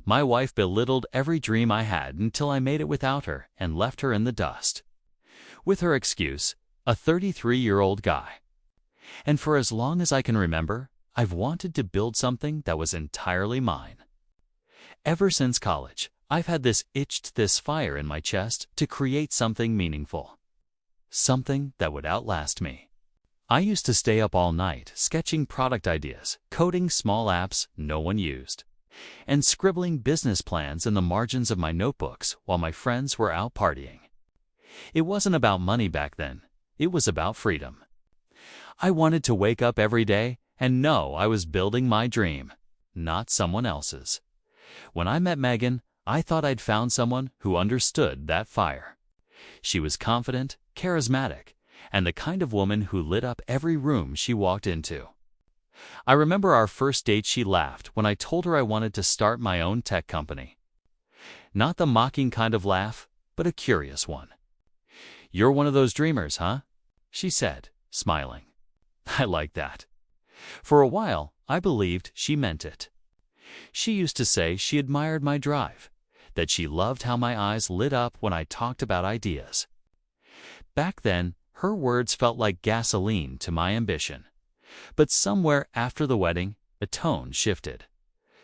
My wife belittled every dream I had until I made it without her and left her in the dust. With her excuse, a 33-year-old guy. And for as long as I can remember, I've wanted to build something that was entirely mine. Ever since college, I've had this fire in my chest to create something meaningful. Something that would outlast me. I used to stay up all night sketching product ideas, coding small apps no one used, and scribbling business plans in the margins of my notebooks while my friends were out partying. It wasn't about money back then. It was about freedom. I wanted to wake up every day and know I was building my dream, not someone else's. When I met Megan, I thought I'd found someone who understood that fire. She was confident, charismatic, and the kind of woman who lit up every room she walked into. I remember our first date. She laughed when I told her I wanted to start my own tech company. Not the mocking kind of laugh, but a curious one. "You're one of those dreamers, huh?" she said, smiling. I liked that. For a while, I believed she meant it. She used to say she admired my drive, that she loved how my eyes lit up when I talked about ideas. Back then, her words felt like gasoline to my ambition. But somewhere after the wedding, the tone shifted.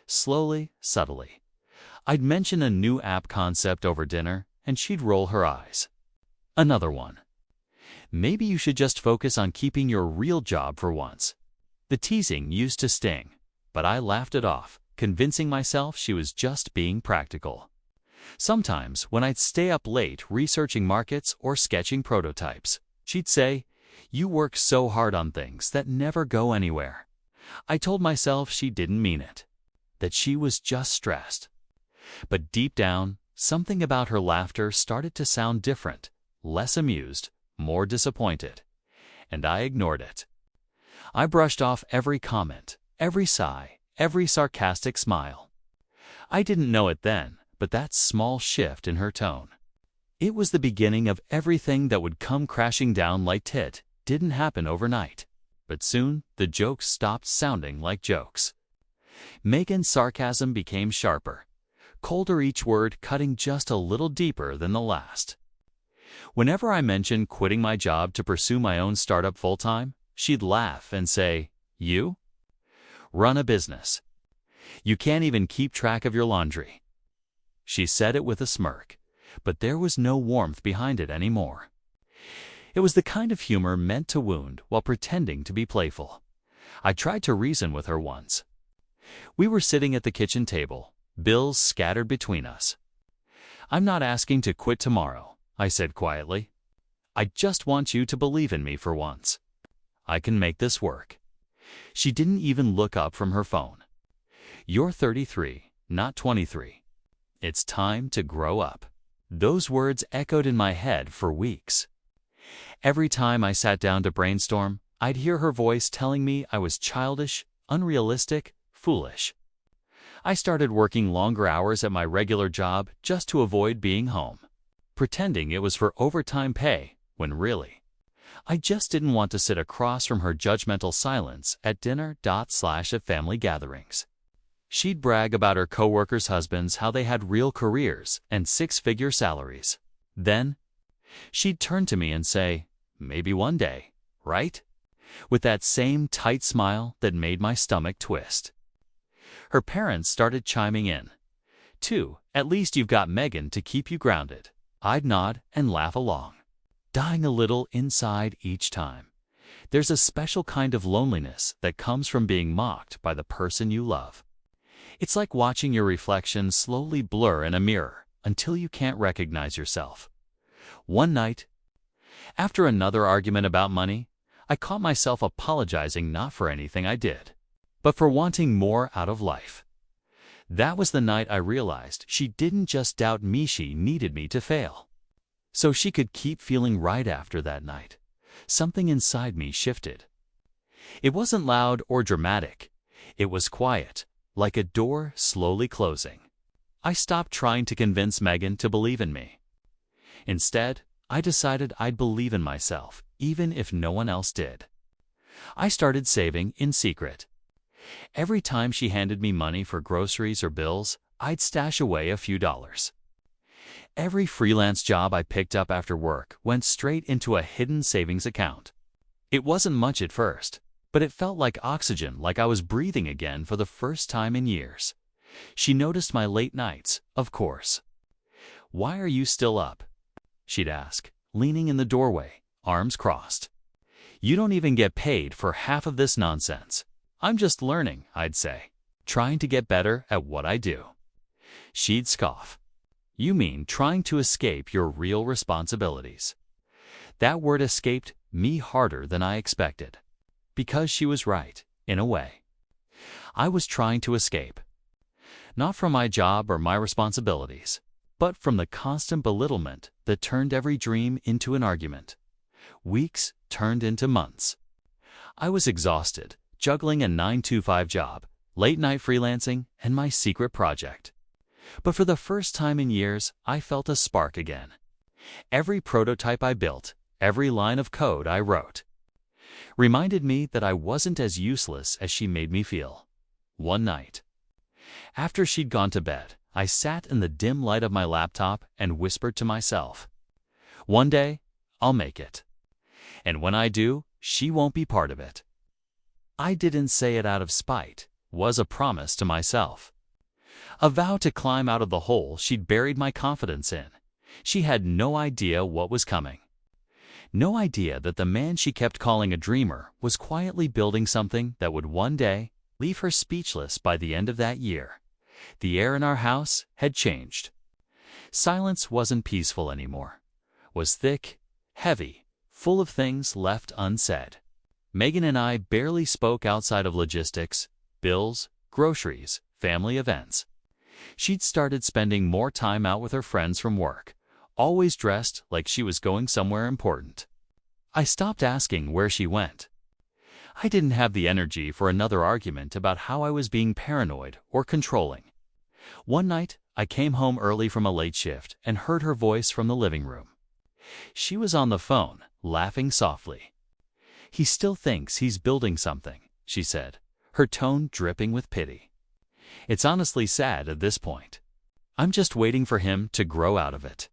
Slowly, subtly. I'd mention a new app concept over dinner, and she'd roll her eyes. Another one. "Maybe you should just focus on keeping your real job for once." The teasing used to sting, but I laughed it off, convincing myself she was just being practical. Sometimes, when I'd stay up late researching markets or sketching prototypes, she'd say, "You work so hard on things that never go anywhere." I told myself she didn't mean it, that she was just stressed. But deep down, something about her laughter started to sound different, less amused, more disappointed, and I ignored it. I brushed off every comment, every sigh, every sarcastic smile. I didn't know it then, but that small shift in her tone. It was the beginning of everything that would come crashing down like tit. Didn't happen overnight, but soon the jokes stopped sounding like jokes. Megan's sarcasm became sharper, colder, each word cutting just a little deeper than the last. Whenever I mentioned quitting my job to pursue my own startup full-time, she'd laugh and say, "You? Run a business. You can't even keep track of your laundry." She said it with a smirk, but there was no warmth behind it anymore. It was the kind of humor meant to wound while pretending to be playful. I tried to reason with her once. We were sitting at the kitchen table, bills scattered between us. "I'm not asking to quit tomorrow," I said quietly. "I just want you to believe in me for once. I can make this work." She didn't even look up from her phone. "You're 33, not 23. It's time to grow up." Those words echoed in my head for weeks. Every time I sat down to brainstorm, I'd hear her voice telling me I was childish, unrealistic, foolish. I started working longer hours at my regular job just to avoid being home, pretending it was for overtime pay, when really, I just didn't want to sit across from her judgmental silence at dinner/at family gatherings. She'd brag about her coworkers' husbands, how they had real careers and six-figure salaries. Then, she'd turn to me and say, "Maybe one day, right?" With that same tight smile that made my stomach twist. Her parents started chiming in. "Too, at least you've got Megan to keep you grounded." I'd nod and laugh along, dying a little inside each time. There's a special kind of loneliness that comes from being mocked by the person you love. It's like watching your reflection slowly blur in a mirror until you can't recognize yourself. One night, after another argument about money, I caught myself apologizing not for anything I did, but for wanting more out of life. That was the night I realized she didn't just doubt me, she needed me to fail. So she could keep feeling right. After that night, something inside me shifted. It wasn't loud or dramatic. It was quiet, like a door slowly closing. I stopped trying to convince Megan to believe in me. Instead, I decided I'd believe in myself, even if no one else did. I started saving in secret. Every time she handed me money for groceries or bills, I'd stash away a few dollars. Every freelance job I picked up after work went straight into a hidden savings account. It wasn't much at first, but it felt like oxygen, like I was breathing again for the first time in years. She noticed my late nights, of course. "Why are you still up?" she'd ask, leaning in the doorway, arms crossed. "You don't even get paid for half of this nonsense." "I'm just learning," I'd say, "trying to get better at what I do." She'd scoff. "You mean trying to escape your real responsibilities?" That word escaped me harder than I expected. Because she was right, in a way. I was trying to escape. Not from my job or my responsibilities, but from the constant belittlement that turned every dream into an argument. Weeks turned into months. I was exhausted, juggling a 9-to-5 job, late-night freelancing, and my secret project. But for the first time in years, I felt a spark again. Every prototype I built, every line of code I wrote, reminded me that I wasn't as useless as she made me feel. One night, after she'd gone to bed, I sat in the dim light of my laptop and whispered to myself, "One day, I'll make it. And when I do, she won't be part of it." I didn't say it out of spite, was a promise to myself. A vow to climb out of the hole she'd buried my confidence in. She had no idea what was coming. No idea that the man she kept calling a dreamer was quietly building something that would one day leave her speechless by the end of that year. The air in our house had changed. Silence wasn't peaceful anymore. Was thick, heavy, full of things left unsaid. Megan and I barely spoke outside of logistics, bills, groceries, family events. She'd started spending more time out with her friends from work, always dressed like she was going somewhere important. I stopped asking where she went. I didn't have the energy for another argument about how I was being paranoid or controlling. One night, I came home early from a late shift and heard her voice from the living room. She was on the phone, laughing softly. "He still thinks he's building something," she said, her tone dripping with pity. "It's honestly sad at this point. I'm just waiting for him to grow out of it."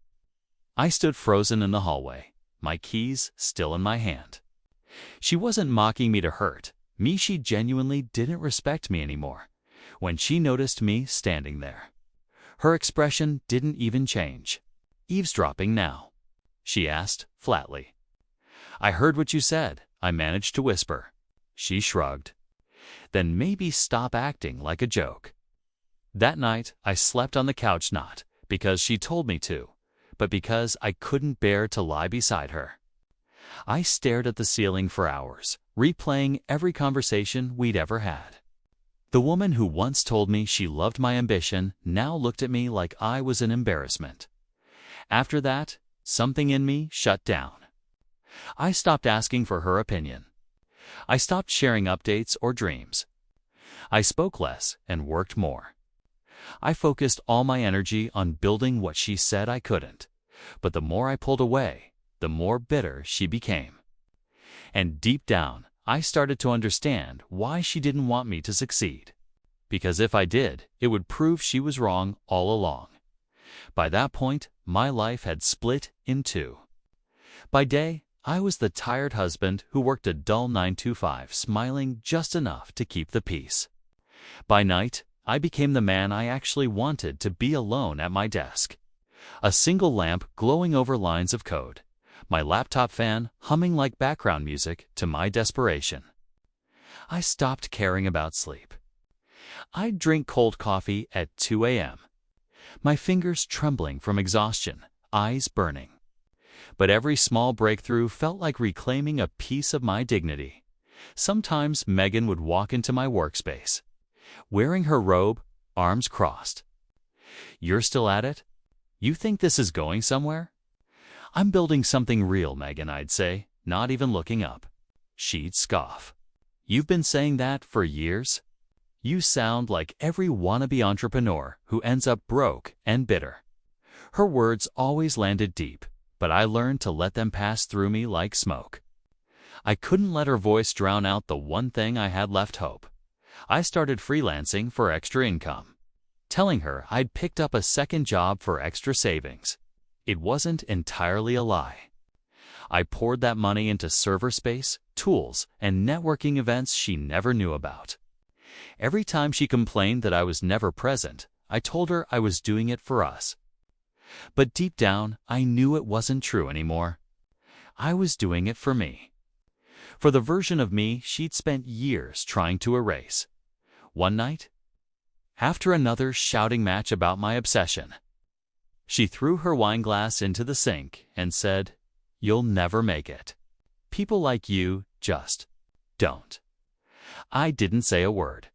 I stood frozen in the hallway, my keys still in my hand. She wasn't mocking me to hurt me. She genuinely didn't respect me anymore when she noticed me standing there. Her expression didn't even change. "Eavesdropping now?" she asked flatly. "I heard what you said," I managed to whisper. She shrugged. "Then maybe stop acting like a joke." That night, I slept on the couch not because she told me to, but because I couldn't bear to lie beside her. I stared at the ceiling for hours, replaying every conversation we'd ever had. The woman who once told me she loved my ambition now looked at me like I was an embarrassment. After that, something in me shut down. I stopped asking for her opinion. I stopped sharing updates or dreams. I spoke less and worked more. I focused all my energy on building what she said I couldn't. But the more I pulled away, the more bitter she became. And deep down, I started to understand why she didn't want me to succeed. Because if I did, it would prove she was wrong all along. By that point, my life had split in two. By day, I was the tired husband who worked a dull 9-to-5, smiling just enough to keep the peace. By night, I became the man I actually wanted to be, alone at my desk. A single lamp glowing over lines of code, my laptop fan humming like background music to my desperation. I stopped caring about sleep. I'd drink cold coffee at 2 a.m., my fingers trembling from exhaustion, eyes burning. But every small breakthrough felt like reclaiming a piece of my dignity. Sometimes Megan would walk into my workspace, wearing her robe, arms crossed. "You're still at it? You think this is going somewhere?" "I'm building something real, Megan," I'd say, not even looking up. She'd scoff. "You've been saying that for years? You sound like every wannabe entrepreneur who ends up broke and bitter." Her words always landed deep, but I learned to let them pass through me like smoke. I couldn't let her voice drown out the one thing I had left: hope. I started freelancing for extra income. telling her I'd picked up a second job for extra savings. It wasn't entirely a lie. I poured that money into server space, tools, and networking events she never knew about. Every time she complained that I was never present, I told her I was doing it for us. But deep down, I knew it wasn't true anymore. I was doing it for me. For the version of me she'd spent years trying to erase. One night, after another shouting match about my obsession, she threw her wine glass into the sink and said, "You'll never make it. People like you just don't." I didn't say a word.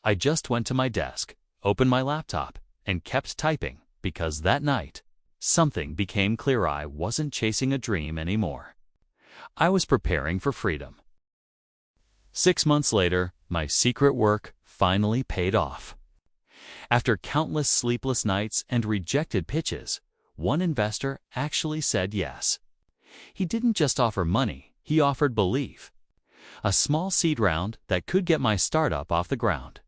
I just went to my desk, opened my laptop, and kept typing because that night, something became clear. I wasn't chasing a dream anymore. I was preparing for freedom. 6 months later, my secret work finally paid off. After countless sleepless nights and rejected pitches, one investor actually said yes. He didn't just offer money, he offered belief. A small seed round that could get my startup off the ground.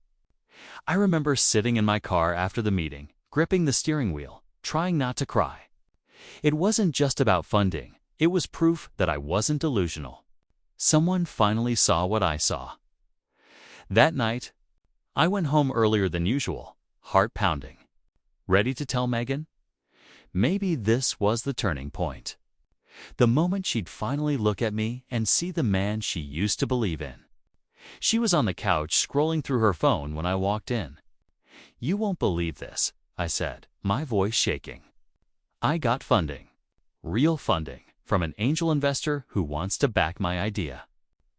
I remember sitting in my car after the meeting, gripping the steering wheel, trying not to cry. It wasn't just about funding, it was proof that I wasn't delusional. Someone finally saw what I saw. That night, I went home earlier than usual, heart pounding. Ready to tell Megan? Maybe this was the turning point. The moment she'd finally look at me and see the man she used to believe in. She was on the couch scrolling through her phone when I walked in. "You won't believe this," I said, my voice shaking. "I got funding. Real funding. From an angel investor who wants to back my idea."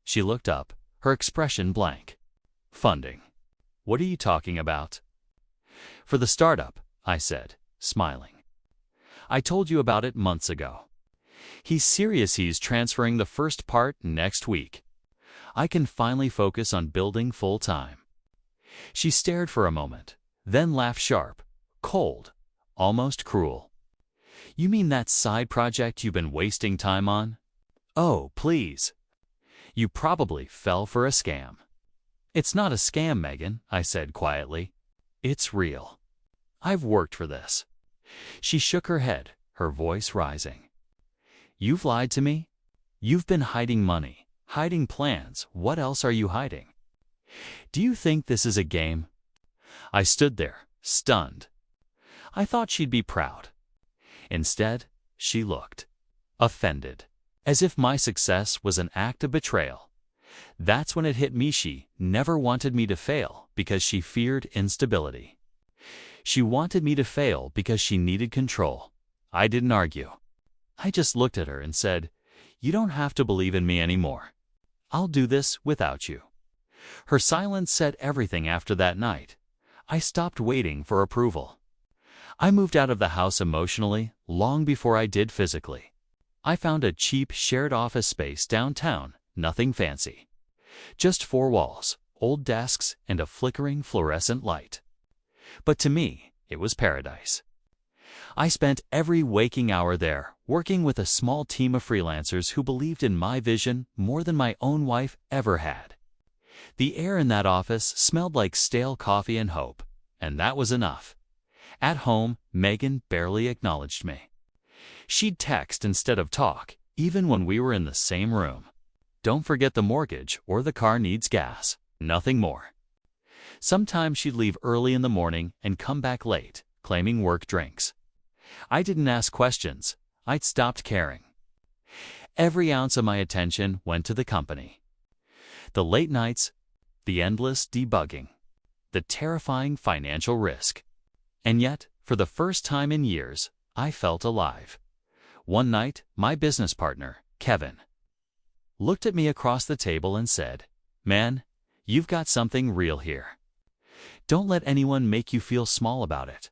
She looked up, her expression blank. "Funding? What are you talking about?" "For the startup," I said, smiling. "I told you about it months ago. He's serious. He's transferring the first part next week. I can finally focus on building full-time." She stared for a moment, then laughed sharp, cold, almost cruel. "You mean that side project you've been wasting time on? Oh, please. You probably fell for a scam." "It's not a scam, Megan," I said quietly. "It's real. I've worked for this." She shook her head, her voice rising. "You've lied to me? You've been hiding money, hiding plans. What else are you hiding? Do you think this is a game?" I stood there, stunned. I thought she'd be proud. Instead, she looked offended, as if my success was an act of betrayal. That's when it hit me. She never wanted me to fail because she feared instability. She wanted me to fail because she needed control. I didn't argue. I just looked at her and said, "You don't have to believe in me anymore. I'll do this without you." Her silence said everything. After that night, I stopped waiting for approval. I moved out of the house emotionally long before I did physically. I found a cheap shared office space downtown, nothing fancy. Just 4 walls, old desks, and a flickering fluorescent light. But to me, it was paradise. I spent every waking hour there, working with a small team of freelancers who believed in my vision more than my own wife ever had. The air in that office smelled like stale coffee and hope, and that was enough. At home, Megan barely acknowledged me. She'd text instead of talk, even when we were in the same room. "Don't forget the mortgage or the car needs gas." Nothing more. Sometimes she'd leave early in the morning and come back late, claiming work drinks. I didn't ask questions. I'd stopped caring. Every ounce of my attention went to the company. The late nights, the endless debugging, the terrifying financial risk. And yet, for the first time in years, I felt alive. One night, my business partner, Kevin, looked at me across the table and said, "Man, you've got something real here. Don't let anyone make you feel small about it."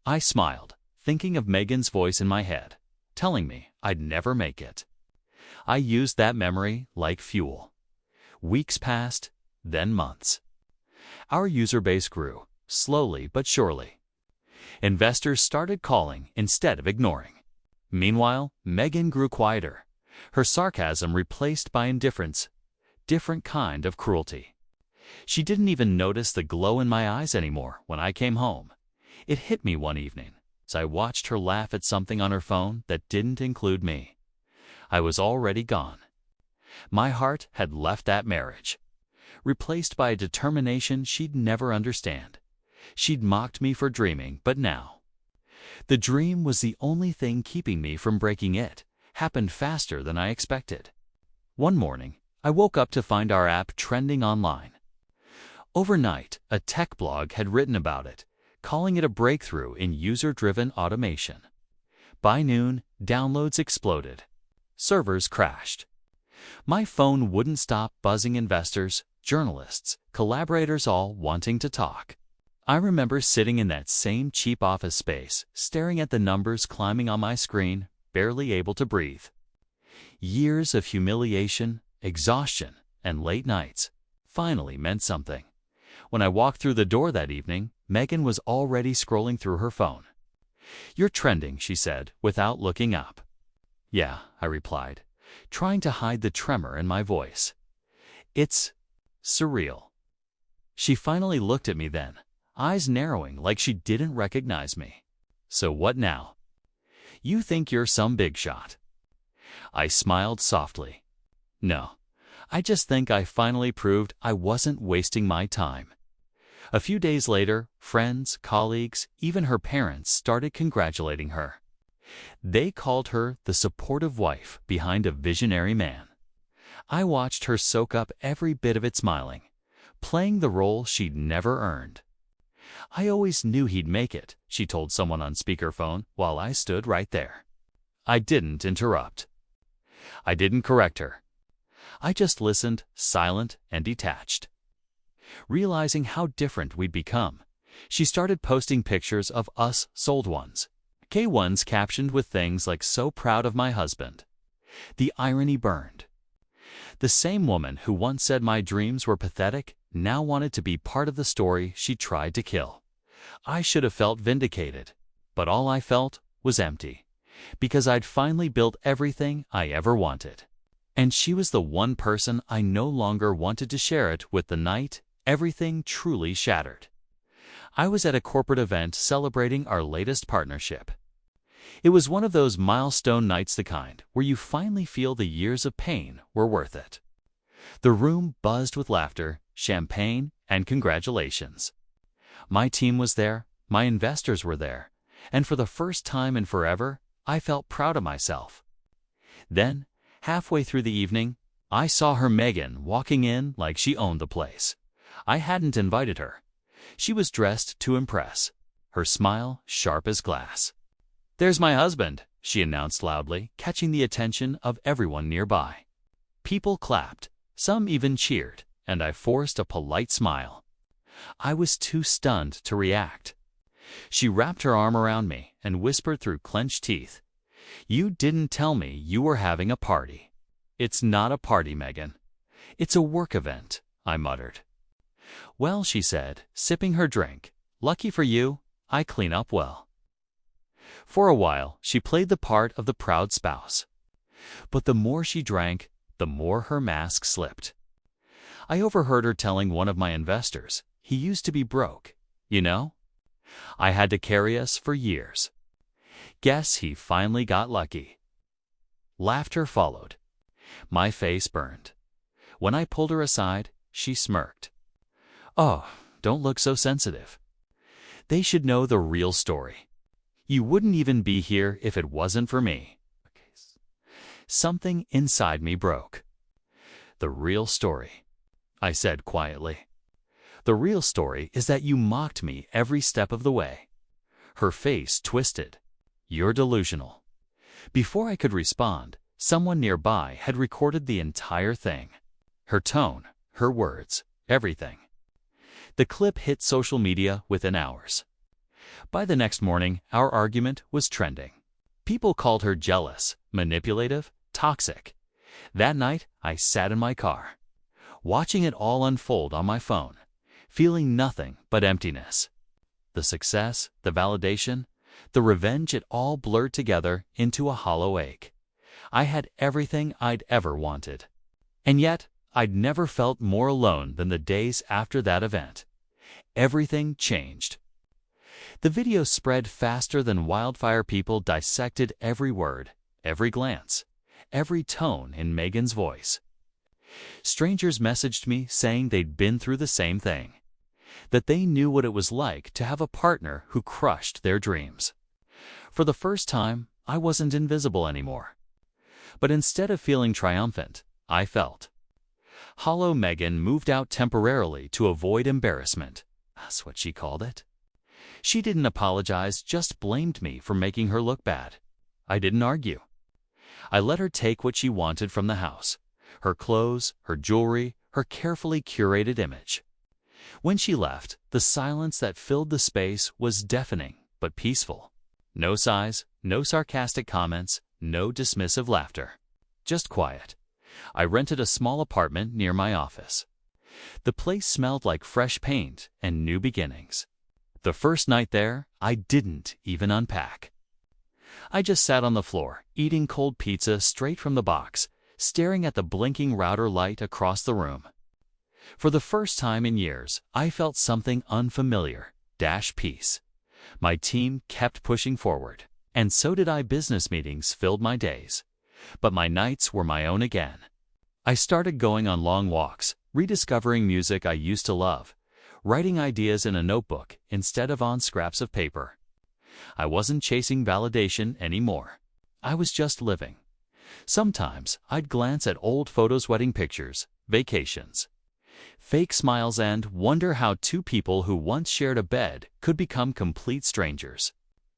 I smiled, thinking of Megan's voice in my head, telling me I'd never make it. I used that memory like fuel. Weeks passed, then months. Our user base grew, slowly but surely. Investors started calling instead of ignoring. Meanwhile, Megan grew quieter, her sarcasm replaced by indifference, different kind of cruelty. She didn't even notice the glow in my eyes anymore when I came home. It hit me one evening as I watched her laugh at something on her phone that didn't include me. I was already gone. My heart had left that marriage, replaced by a determination she'd never understand. She'd mocked me for dreaming, but now the dream was the only thing keeping me from breaking it. Happened faster than I expected. One morning, I woke up to find our app trending online. Overnight, a tech blog had written about it, calling it a breakthrough in user-driven automation. By noon, downloads exploded. Servers crashed. My phone wouldn't stop buzzing, investors, journalists, collaborators all wanting to talk. I remember sitting in that same cheap office space, staring at the numbers climbing on my screen, barely able to breathe. Years of humiliation, exhaustion, and late nights finally meant something. When I walked through the door that evening, Megan was already scrolling through her phone. "You're trending," she said, without looking up. "Yeah," I replied, trying to hide the tremor in my voice. "It's surreal." She finally looked at me then, eyes narrowing like she didn't recognize me. "So what now? You think you're some big shot?" I smiled softly. "No, I just think I finally proved I wasn't wasting my time." A few days later, friends, colleagues, even her parents started congratulating her. They called her the supportive wife behind a visionary man. I watched her soak up every bit of it, smiling, playing the role she'd never earned. "I always knew he'd make it," she told someone on speakerphone while I stood right there. I didn't interrupt. I didn't correct her. I just listened, silent and detached. Realizing how different we'd become, she started posting pictures of us sold ones. K1s captioned with things like "so proud of my husband." The irony burned. The same woman who once said my dreams were pathetic now wanted to be part of the story she tried to kill. I should have felt vindicated, but all I felt was empty, because I'd finally built everything I ever wanted. And she was the one person I no longer wanted to share it with. The night everything truly shattered, I was at a corporate event celebrating our latest partnership. It was one of those milestone nights, the kind where you finally feel the years of pain were worth it. The room buzzed with laughter, champagne, and congratulations. My team was there, my investors were there, and for the first time in forever, I felt proud of myself. Then, halfway through the evening, I saw her, Megan, walking in like she owned the place. I hadn't invited her. She was dressed to impress, her smile sharp as glass. "There's my husband," she announced loudly, catching the attention of everyone nearby. People clapped, some even cheered, and I forced a polite smile. I was too stunned to react. She wrapped her arm around me and whispered through clenched teeth, "You didn't tell me you were having a party." "It's not a party, Megan. It's a work event," I muttered. "Well," she said, sipping her drink, "lucky for you, I clean up well." For a while, she played the part of the proud spouse. But the more she drank, the more her mask slipped. I overheard her telling one of my investors, "He used to be broke, you know? I had to carry us for years. Guess he finally got lucky." Laughter followed. My face burned. When I pulled her aside, she smirked. "Oh, don't look so sensitive. They should know the real story. You wouldn't even be here if it wasn't for me." Something inside me broke. "The real story," I said quietly. "The real story is that you mocked me every step of the way." Her face twisted. "You're delusional." Before I could respond, someone nearby had recorded the entire thing. Her tone, her words, everything. The clip hit social media within hours. By the next morning, our argument was trending. People called her jealous, manipulative, toxic. That night, I sat in my car, watching it all unfold on my phone, feeling nothing but emptiness. The success, the validation, the revenge, it all blurred together into a hollow ache. I had everything I'd ever wanted. And yet, I'd never felt more alone than the days after that event. Everything changed. The video spread faster than wildfire. People dissected every word, every glance, every tone in Megan's voice. Strangers messaged me saying they'd been through the same thing, that they knew what it was like to have a partner who crushed their dreams. For the first time, I wasn't invisible anymore. But instead of feeling triumphant, I felt hollow. Megan moved out temporarily to avoid embarrassment. That's what she called it. She didn't apologize, just blamed me for making her look bad. I didn't argue. I let her take what she wanted from the house: her clothes, her jewelry, her carefully curated image. When she left, the silence that filled the space was deafening but peaceful. No sighs, no sarcastic comments, no dismissive laughter. Just quiet. I rented a small apartment near my office. The place smelled like fresh paint and new beginnings. The first night there, I didn't even unpack. I just sat on the floor, eating cold pizza straight from the box, staring at the blinking router light across the room. For the first time in years, I felt something unfamiliar: peace. My team kept pushing forward, and so did I. Business meetings filled my days, but my nights were my own again. I started going on long walks, rediscovering music I used to love, writing ideas in a notebook instead of on scraps of paper. I wasn't chasing validation anymore. I was just living. Sometimes I'd glance at old photos, wedding pictures, vacations, fake smiles, and wonder how two people who once shared a bed could become complete strangers.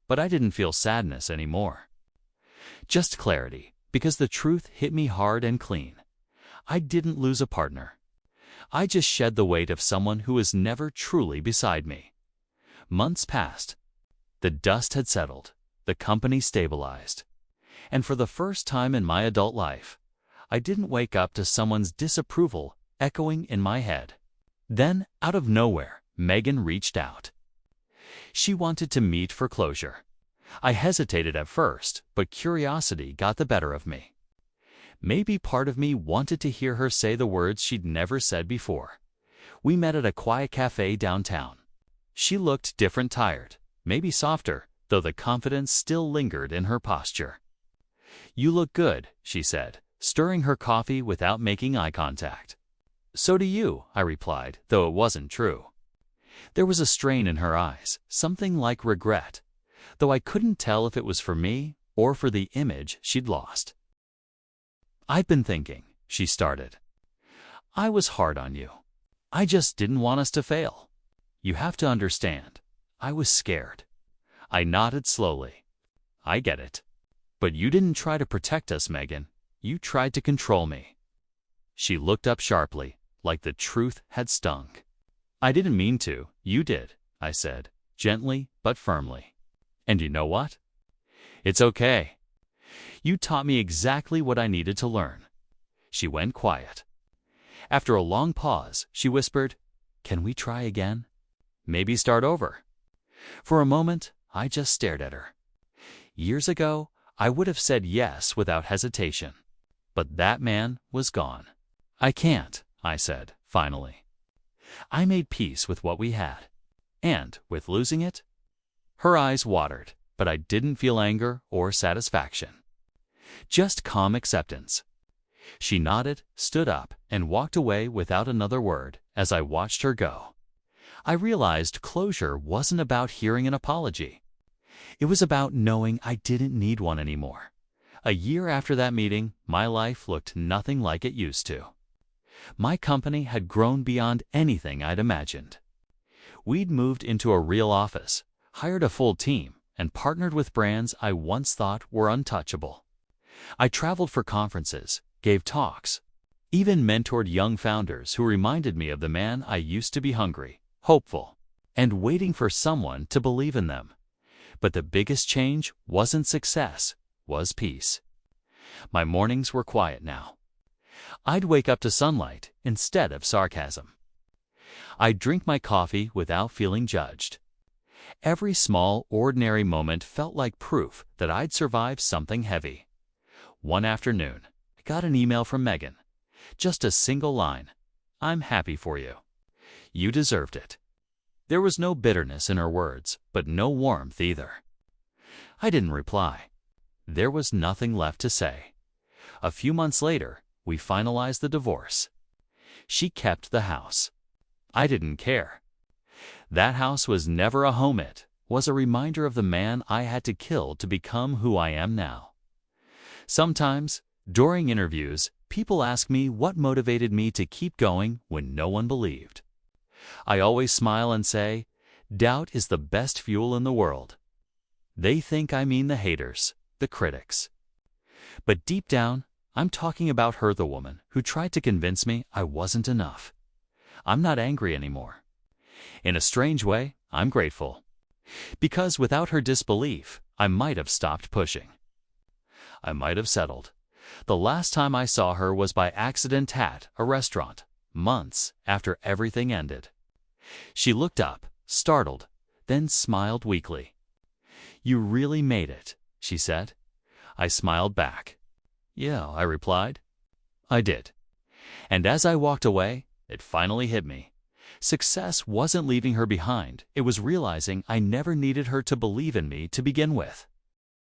But I didn't feel sadness anymore. Just clarity, because the truth hit me hard and clean. I didn't lose a partner. I just shed the weight of someone who was never truly beside me. Months passed. The dust had settled. The company stabilized. And for the first time in my adult life, I didn't wake up to someone's disapproval echoing in my head. Then, out of nowhere, Megan reached out. She wanted to meet for closure. I hesitated at first, but curiosity got the better of me. Maybe part of me wanted to hear her say the words she'd never said before. We met at a quiet cafe downtown. She looked different, tired, maybe softer, though the confidence still lingered in her posture. "You look good," she said, stirring her coffee without making eye contact. "So do you," I replied, though it wasn't true. There was a strain in her eyes, something like regret, though I couldn't tell if it was for me or for the image she'd lost. "I've been thinking," she started. "I was hard on you. I just didn't want us to fail. You have to understand. I was scared." I nodded slowly. "I get it. But you didn't try to protect us, Megan. You tried to control me." She looked up sharply, like the truth had stung. "I didn't mean to. You did," I said, gently but firmly. "And you know what? It's okay. You taught me exactly what I needed to learn." She went quiet. After a long pause, she whispered, "Can we try again? Maybe start over?" For a moment, I just stared at her. Years ago, I would have said yes without hesitation. But that man was gone. "I can't," I said, finally. I made peace with what we had. And with losing it? Her eyes watered, but I didn't feel anger or satisfaction. Just calm acceptance. She nodded, stood up, and walked away without another word as I watched her go. I realized closure wasn't about hearing an apology. It was about knowing I didn't need one anymore. A year after that meeting, my life looked nothing like it used to. My company had grown beyond anything I'd imagined. We'd moved into a real office, hired a full team, and partnered with brands I once thought were untouchable. I traveled for conferences, gave talks, even mentored young founders who reminded me of the man I used to be: hungry, hopeful, and waiting for someone to believe in them. But the biggest change wasn't success, was peace. My mornings were quiet now. I'd wake up to sunlight instead of sarcasm. I'd drink my coffee without feeling judged. Every small, ordinary moment felt like proof that I'd survived something heavy. One afternoon, I got an email from Megan. Just a single line. "I'm happy for you. You deserved it." There was no bitterness in her words, but no warmth either. I didn't reply. There was nothing left to say. A few months later, we finalized the divorce. She kept the house. I didn't care. That house was never a home. It was a reminder of the man I had to kill to become who I am now. Sometimes, during interviews, people ask me what motivated me to keep going when no one believed. I always smile and say, doubt is the best fuel in the world. They think I mean the haters, the critics. But deep down, I'm talking about her, the woman who tried to convince me I wasn't enough. I'm not angry anymore. In a strange way, I'm grateful. Because without her disbelief, I might have stopped pushing. I might have settled. The last time I saw her was by accident at a restaurant, months after everything ended. She looked up, startled, then smiled weakly. "You really made it," she said. I smiled back. "Yeah," I replied. I did. And as I walked away, it finally hit me. Success wasn't leaving her behind. It was realizing I never needed her to believe in me to begin with.